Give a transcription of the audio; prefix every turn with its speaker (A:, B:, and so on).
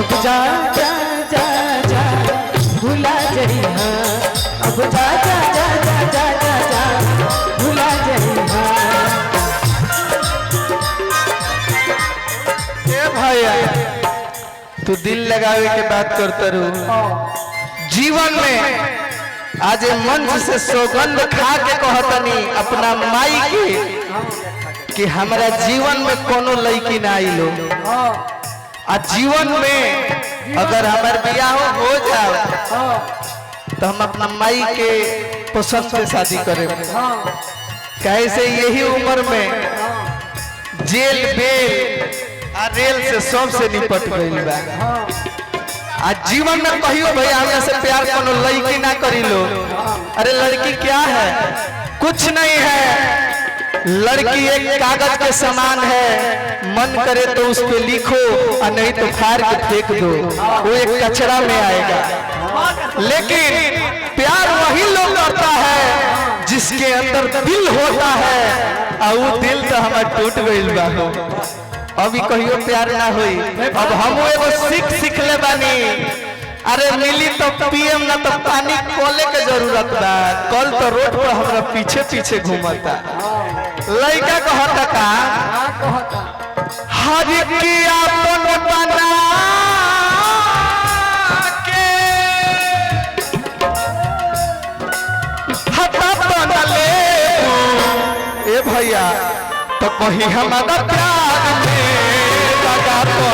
A: अब जा जा जा जा भुला जइहा, अब जा जा जा जा जा जा जा भुला जइहा।
B: ए भैया तू दिल लगावे के बात करते रहो। जीवन में आज मंच से सौगंध खा के कहतनी अपना माई के कि हमारा जीवन में कोनो लड़की ना आइलो, आ जीवन में अगर हमार बियाह हो जाओ तो हम अपना माई के पसंद से शादी करें। कैसे यही उम्र में जेल बेल आ रेल से सबसे निपट गई बा। आज जीवन में कहियो भैया हमरा से प्यार कोनो लड़की ना करी लो। अरे लड़की क्या है? कुछ नहीं है। लड़की एक कागज के समान है, मन करे तो उस पे लिखो और नहीं तो फाड़ के फेंक दो, वो एक कचरा में आएगा। लेकिन प्यार वही लोग करता है जिसके अंदर दिल होता है, और वो दिल तो हमारा टूट गइल बा। अभी कहियो प्यार ना हुई। अब हम एगो सीख ले बानी। अरे मिली तो पीएम ना तो पानी कोले के जरूरत बा। कल तो रोड पर हमरा पीछे पीछे घूमता लड़का कहता का हर की अपन बना के हटा बना ले। ए भैया तो कहीं हमारा प्यार में लगा तो